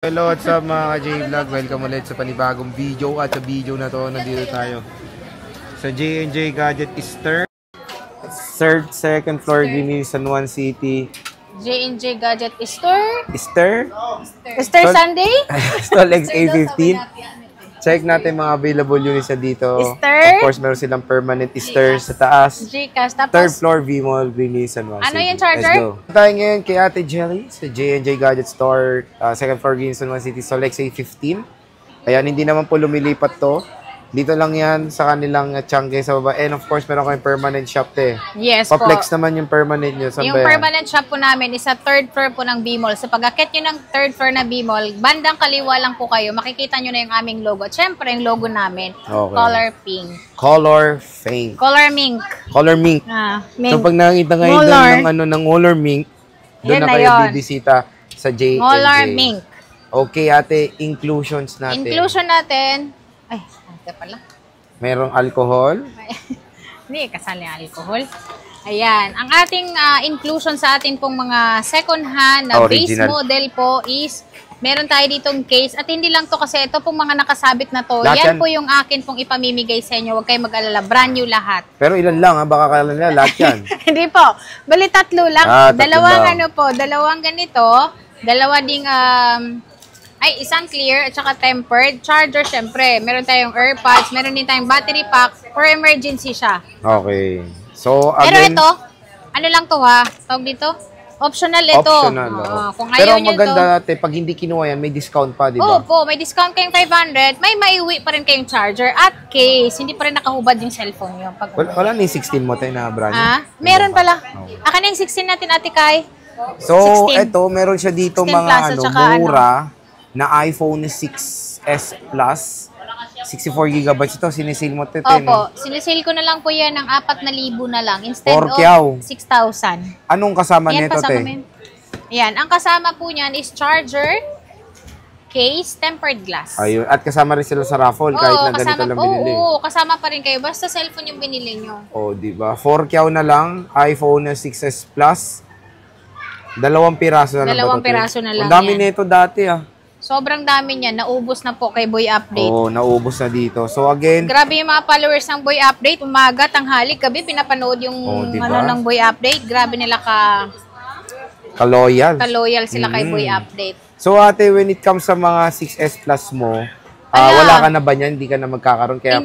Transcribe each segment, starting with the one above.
Hello, what's up mga ka-J-Vlog? Welcome ulit sa panibagong video. At sa video na to, nandito tayo sa J&J Gadget Easter. Third, second floor, Gini, San Juan City. J&J Gadget Easter. Easter? Easter Sunday? Stall XA15. Check natin mga available units na dito. Easter. Of course, meron silang permanent Easter sa taas. Gcash. Tapos, Third floor, V-Mall, Gini, San Juan City. ano yung charger? Let's go. Tayo ngayon kay Ate Jelly sa J&J Gadget Store. Second floor, Gini, San Juan City. Stall XA15. Ayan, hindi naman po lumilipat to. Dito lang yan sa kanilang changke sa baba. And of course, meron kayong permanent shop te. Yes po. Pa-flex naman yung permanent nyo. Saan Yung ba yan? permanent shop po namin is sa third floor po ng B-Mall. So pag-akit nyo ng third floor na B-Mall, bandang kaliwa lang po kayo, makikita nyo na yung aming logo. At syempre, yung logo namin, Okay. color pink. Color Fame. Color mink. Color Mink. Mink. So pag nakita ngayon Color. doon ng Color Mink, doon Yan na na kayo yun. bibisita sa J&J. Color mink. Okay ate, inclusions natin. Inclusion natin, ay, ito pala. Merong alcohol. Hindi, kasali ang alcohol. Ayan. Ang ating inclusion sa atin pong mga second hand na base model po is meron tayo ditong case. At hindi lang to kasi ito pong mga nakasabit na to. Lahat yan po yung akin pong ipamimigay sa inyo. Huwag kayong mag-alala. Brand new lahat. Pero ilan lang ha? Baka kala nila lahat yan. Hindi po. Bali tatlo lang. Tatlo Dalawang lang. ano po. Dalawang ganito. Dalawa ding isang clear at saka tempered. Charger, syempre. Meron tayong AirPods. Meron din tayong battery pack. For emergency siya. Okay. So, Pero again, ito, ano lang to ha? Tawag dito? Optional ito. optional. Kung Pero ayaw ang nyo maganda ito. natin, pag hindi kinuha yan, may discount pa, di Oo ba? po, may discount kayong 500. May maiuwi pa rin kayong charger at case. Hindi pa rin nakahubad yung cellphone nyo. Pag, Wala na yung 16 mo tayo na brand. meron pala. Akin na yung 16 natin, Ate Kai. So, 16. eto, meron siya dito 16 mga plus at saka mura na iPhone 6s Plus. 64GB ito, sinisil mo ito. Opo, sinisale ko na lang po yan ng 4,000 na lang instead Porkyaw. of 6,000. Anong kasama Yan, nito, kasama te? mo yun. Yan, ang kasama po niyan is charger, case, tempered glass. Ayun. At kasama rin sila sa raffle, kahit na ganito lang binili. Oo, kasama pa rin kayo. Basta cellphone yung binili nyo. O, di ba? 4K na lang, iPhone 6s Plus. 2 piraso na lang. Dalawang piraso na lang Ang dami yan. nito dati, ah. Sobrang dami niyan. Naubos na po kay Boy Update. Oo, naubos na dito. So, again, Grabe yung mga followers ng Boy Update. Umaga, tanghali, gabi, pinapanood yung diba? ng Boy Update. Grabe nila kaloyal. ka-loyal sila kay Boy Update. So, ate, when it comes sa mga 6s Plus mo, wala ka na ba niyan? Hindi ka na magkakaroon? Kaya,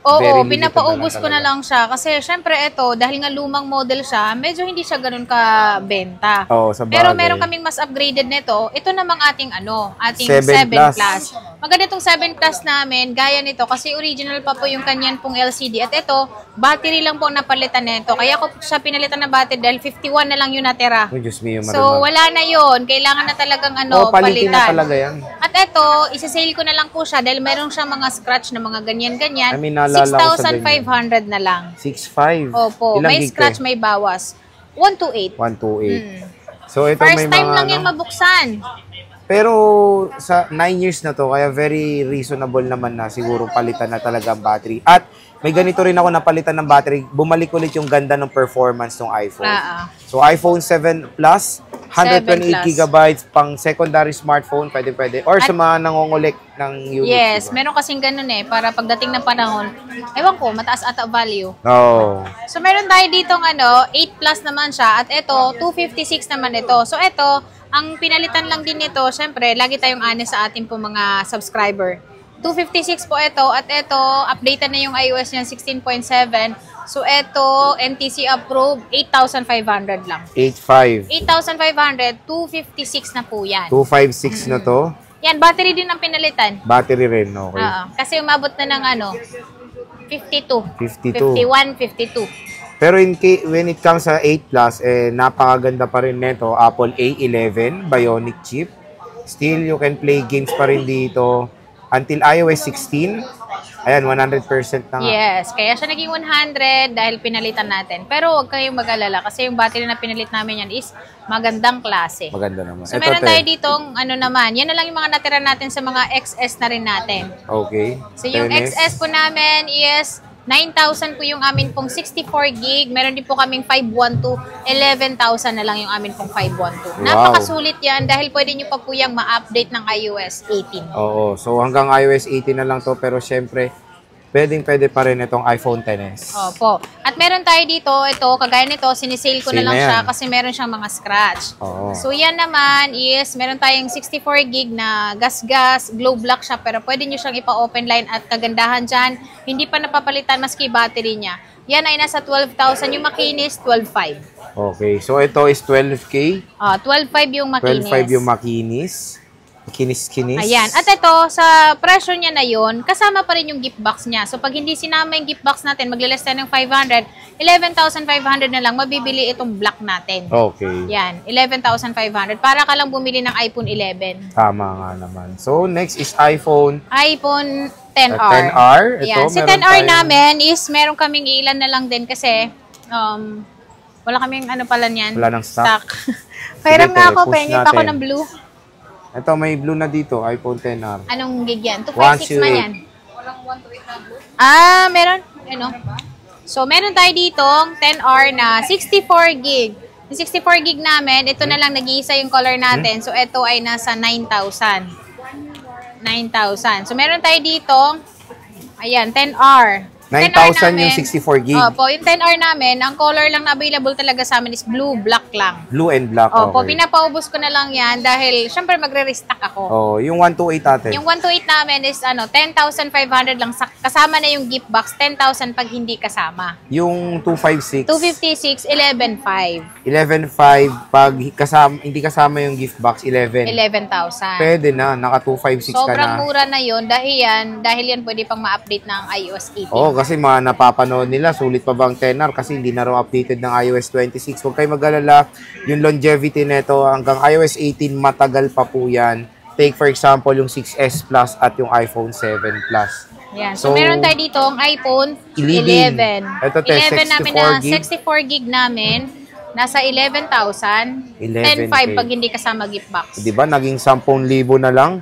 Oo, very limited pinapaubos ko na talaga. lang siya. Kasi syempre ito, dahil nga lumang model siya, medyo hindi siya ganun ka-benta. Oo, sa bagay. Pero meron kaming mas upgraded nito. Ito namang ating ating 7 7 Plus. Plus. Maganda itong 7 Plus namin, gaya nito, kasi original pa po yung kanyan pong LCD. At ito, battery lang po ang napalitan nito. Kaya ko siya pinalitan ng battery dahil 51 na lang yung natira. Oh, Diyos mio, So, wala na yun. Kailangan na talagang palitin na palitan. talaga yan. At ito, isa-sale ko na lang po siya dahil meron siyang mga scratch na mga ganyan-ganyan. I mean, naalala ko sa 6,500 na lang. 6.5. Opo, Ilang may gig scratch, to? may bawas. 128. 128. So, ito First may time mga lang yan mabuksan. Pero sa 9 years na to, kaya very reasonable naman na siguro palitan na talaga ang battery. At may ganito rin ako napalitan ng battery, bumalik ulit yung ganda ng performance ng iPhone. So iPhone 7 Plus, 128GB pang secondary smartphone, pwede. Or sa mga nangongulik ng units. Yes, diba? meron kasing ganun para pagdating ng panahon, ewan ko, mataas ata value. No. So meron tayo ditong 8 Plus naman siya at ito, 256 naman ito. So ito, ang pinalitan lang din nito, syempre, lagi tayong honest sa ating po mga subscriber. 256 po ito at ito, updated na yung iOS niya 16.7. So ito, NTC approved, 8,500 lang. 8.5. 8,500, 256 na po yan. 256 na to. Yan, battery din ang pinalitan. Battery rin, okay. Kasi umabot na ng 52. 52. 51, 52. Pero when it comes sa 8 Plus, napakaganda pa rin nito. Apple A11 Bionic chip. Still, you can play games pa rin dito until iOS 16. Ayan, 100% na nga. Yes, kaya siya naging 100 dahil pinalitan natin. Pero huwag kayong mag-alala kasi yung battery na pinalit namin yan is magandang klase. Maganda naman. So, meron tayo ditong naman. Yan na lang yung mga natira natin sa mga XS na rin natin. Okay. So, yung XS po namin is 9,000 po yung amin pong 64 gig. Meron din po kaming 512. 11,000 na lang yung amin pong 512. Wow. Napakasulit yan dahil pwede nyo pa po yung ma-update ng iOS 18. Oo. So, hanggang iOS 18 na lang to. Pero syempre, pwede pa rin itong iPhone XS. Opo. At meron tayo dito, ito, kagaya nito, sinisale ko Sale na lang na yan. siya kasi meron siyang mga scratch. Oo. So, yan naman is, meron tayong 64 gig na gas-gas, glow black siya, pero pwede nyo siyang ipa-open line at kagandahan dyan, hindi pa napapalitan maski battery niya. Yan ay nasa 12,000. Yung makinis, 12,500. Okay. So, ito is 12K. 12,500 yung makinis. 12.5 yung makinis. Kinis-kinis. Ayan. At ito, sa presyo niya na yon, kasama pa rin yung gift box niya. So, pag hindi sinama yung gift box natin, maglilis tayo ng 500, 11,500 na lang, mabibili itong black natin. Okay. Yan, 11,500. Para ka lang bumili ng iPhone 11. Tama nga naman. So, next is iPhone iPhone 10R. 10R. Ito, Ayan. Si meron 10R tayong- namin is, meron kaming ilan na lang din kasi, wala kaming ano pala niyan. Wala nang stock. Pairam Sige, nga ako, push pahingin pa ako natin. ng blue. Ito, may blue na dito. iPhone 10R. Anong gig yan? 256 128. man yan. Meron. Ano? So, meron tayo ditong 10R na 64 gig. Yung 64 gig namin, ito na lang nag-iisa yung color natin. So, ito ay nasa 9,000. 9,000. So, meron tayo ditong, ayan, 10R. 9,000 yung 64 gig. Opo, yung 10R namin, ang color lang na available talaga sa amin is blue, black lang. Blue and black. Opo, Okay. pinapaubos ko na lang yan dahil, syempre, magre-restock ako. Oh, yung 128 ate. Yung 128 namin is 10,500 lang. Kasama na yung gift box, 10,000 pag hindi kasama. Yung 256. 256, 11,500. 11.5 pag kasama, hindi kasama yung gift box 11. 11,000. Pwede na, naka 256 ka Sobrang na. mura na yun dahil yan pwede pang ma-update ng iOS 18. Oo, kasi mga napapanood nila, sulit pa bang 10R kasi hindi na raw updated ng iOS 26. Huwag kayo mag-alala, yung longevity nito hanggang iOS 18 matagal pa po yan. Take for example yung 6S Plus at yung iPhone 7 Plus. Yan. So, So, meron tayo dito ang iPhone 11. 11. Ito, 11 namin na 64 gig. 64 gig namin. Nasa 11,000. 11K. 10,500 pag hindi kasama gift box. Di ba? Naging 10,000 na lang.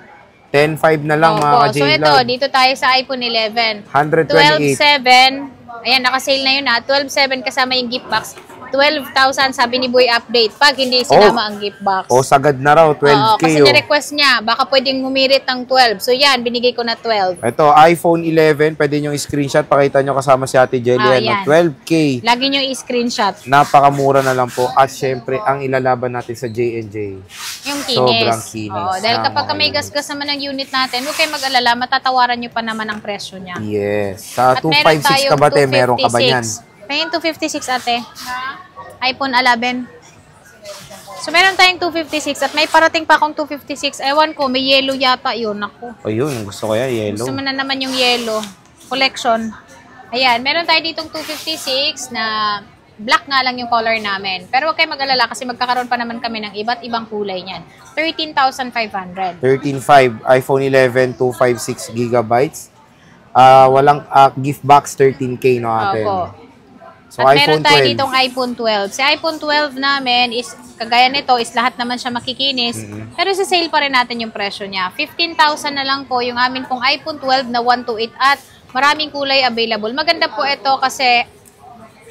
10,500 na lang mga Opo. ka-J So ito, dito tayo sa iPhone 11. 128. 12,700. Ayan, nakasale na yun ha. 12,700 kasama yung gift box. 12,000 sabi ni Boy Update pag hindi sinama ang gift box. O, sagad na raw. 12K. Oo, kasi oh. ni-request niya, baka pwedeng humirit ng 12. So yan, binigay ko na 12. Ito, iPhone 11. Pwede nyo screenshot. Pakita nyo kasama si Ate Jelly. Yan. 12K. Lagi nyo i-screenshot. Napakamura na lang po. At syempre, ang ilalaban natin sa J&J. Yung kinis. Sobrang kinis. Oo, dahil ng kapag mga may unit. gasgas naman ng unit natin, huwag kayong mag-alala, matatawaran nyo pa naman ang presyo niya. Yes. Sa At meron 256 ka tayong ba, te? Meron ka ba yan? 256. May 256 ate. iPhone 11. So, meron tayong 256 at may parating pa akong 256. Ewan ko, may yellow yata yun. Ako. O yun, gusto ko yan. Yellow. Gusto mo na naman yung yellow. Collection. Ayan, meron tayo ditong 256 na black nga lang yung color namin. Pero huwag kayo mag-alala kasi magkakaroon pa naman kami ng iba't ibang kulay niyan. 13,500. 13.5. iPhone 11, 256 gigabytes. Walang gift box, 13K no ate. Opo. So, At meron iPhone tayo 12. ditong iPhone 12. Si iPhone 12 namin is, kagaya nito, is lahat naman siya makikinis. Pero sa sale pa rin natin yung presyo niya. 15,000 na lang po yung amin pong iPhone 12 na 128 at maraming kulay available. Maganda po ito kasi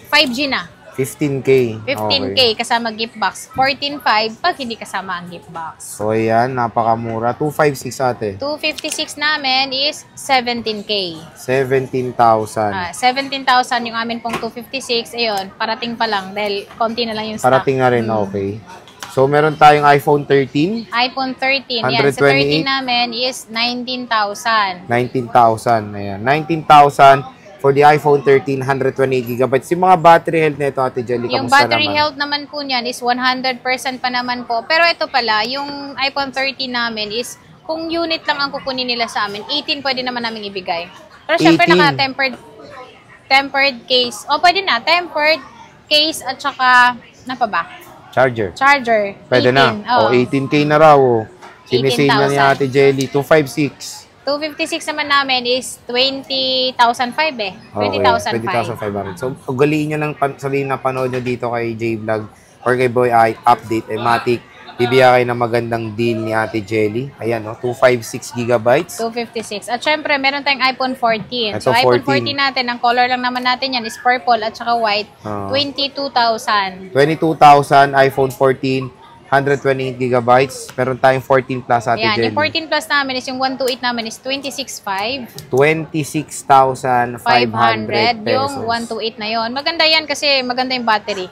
5G na. 15K. 15K Okay. kasama gift box. 14,500 pag hindi kasama ang gift box. So, ayan, napakamura. 256 ate. 256 namin is 17K. 17,000. 17,000 yung amin pong 256. Ayun, parating pa lang dahil konti na lang yung stock. Parating na rin, okay. So, meron tayong iPhone 13. iPhone 13. Yan, sa 13 namin is 19,000. 19,000. Ayan. 19,000 for the iPhone 13, 128 gigabytes. Yung mga battery health nito, Ate Jelly, Yung kamusta battery naman? health naman po niyan is 100% pa naman po. Pero ito pala, yung iPhone 13 namin is, kung unit lang ang kukunin nila sa amin, 18 pwede naman namin ibigay. Pero syempre 18. naka-tempered case. O, pwede na. Tempered case at saka, na pa ba? Charger. Charger. Pwede 18. na. Oo. 18K na raw. Sinisave na ni 18,000. Ate Jelly. 256. 256 naman namin is 20,500 eh. 20,500. 20,500. So, ugaliin nyo lang, sabihin na panood nyo dito kay J-Vlog or kay Boy I Update, Matic. Bibigyan kayo ng magandang deal ni Ate Jelly. Ayan, no? 256 gigabytes. 256. At syempre, meron tayong iPhone 14. Ito, So, iPhone 14 natin, ang color lang naman natin yan is purple at saka white. 22,000. 22,000, iPhone 14, 128 gigabytes. Meron tayong 14 Plus, Ate Yan, Jelly. yung 14 Plus namin is yung 128 namin is 26,500. 26,500 pesos. Yung 128 na yon. Maganda yan kasi maganda yung battery.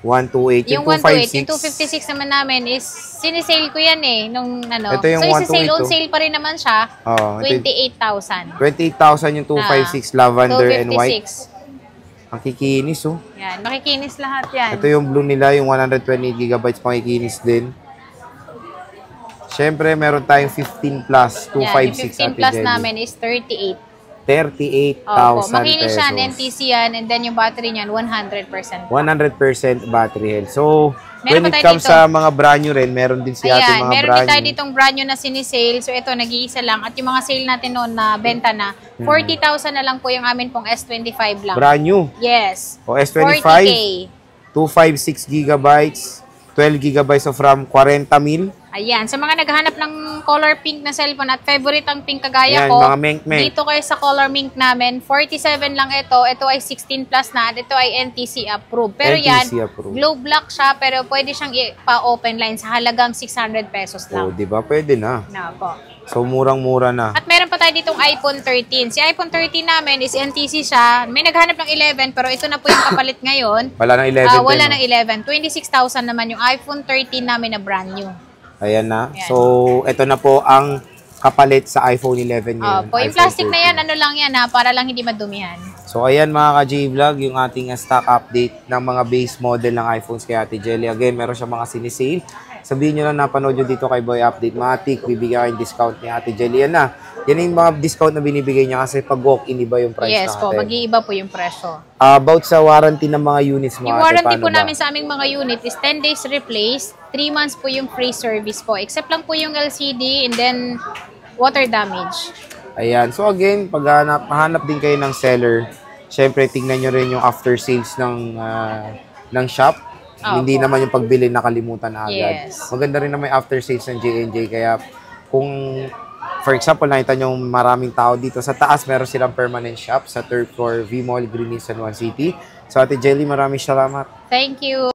128. Yung 128, yung 256 naman namin is sinisale ko yan eh. Nung ano. Ito yung so, isi-sale 128 on sale pa rin naman siya. Oh, 28,000. 28,000 yung 256 lavender and white. 256. Ang kikinis, oh. Yan, makikinis lahat yan. Ito yung blue nila, yung 128 gigabytes, makikinis din. Siyempre, meron tayong 15 plus, 256 Yan, yung 15 plus Jelly. namin is 38. 38,000 Opo, makinis pesos. siya, NTC yan, and then yung battery niyan, 100%. 100% battery health. So, Meron when pa it tayo comes dito. sa mga brand new rin, meron din si ating Ayan, mga meron brand din tayo new. ditong brand new na sinisale. So, ito, nag-iisa lang. At yung mga sale natin noon na benta na, 40,000 na lang po yung amin pong S25 lang. Brand new. Yes. O S25, 40K. 256 gigabytes, 12 gigabytes of RAM, 40 mil. Ayan, sa mga naghahanap ng color pink na cellphone at favorite ang pink kagaya Ayan, ko, mga mink-mink. dito kayo sa color mink namin, 47 lang ito. Ito ay 16 plus na at ito ay NTC approved. Pero NTC yan, approved. globe lock siya pero pwede siyang pa-open line sa halagang 600 pesos O, lang. di ba? Pwede na. Na po. So, murang-mura na. At meron pa tayo ditong iPhone 13. Si iPhone 13 namin is NTC siya. May naghanap ng 11 pero ito na po yung kapalit ngayon. Wala ng 11. Wala din, ng 11. 26,000 naman yung iPhone 13 namin na brand new. Ayan na. Ayan. So, ito na po ang kapalit sa iPhone 11 ngayon. Po, yung iPhone plastic na 14. yan, ano lang yan ha, para lang hindi madumihan. So, ayan mga ka-J-Vlog, yung ating stock update ng mga base model ng iPhones kay Ate Jelly. Again, meron siya mga sinisale. Sabihin nyo lang napanood nyo dito kay Boy Update. Matik, bibigyan kayong discount ni Ate Jelly. Yan na. Yan yung mga discount na binibigay niya kasi pag walk-in, iba yung price Yes natin. po, mag-iiba po yung presyo. About sa warranty ng mga units mo, Yung Ate, warranty paano po ba? namin sa aming mga unit is 10 days replace, 3 months po yung free service po. Except lang po yung LCD and then water damage. Ayan. So again, pag hanap din kayo ng seller, syempre tingnan nyo rin yung after sales ng shop. Hindi Opo. naman yung pagbili nakalimutan na agad. Yes. Maganda rin naman yung after sales ng J&J. Kaya kung, for example, nakita nyo maraming tao dito sa taas, meron silang permanent shop sa 3rd floor V-Mall, Green Hills, San Juan City. So Ate Jelly, maraming salamat. Thank you.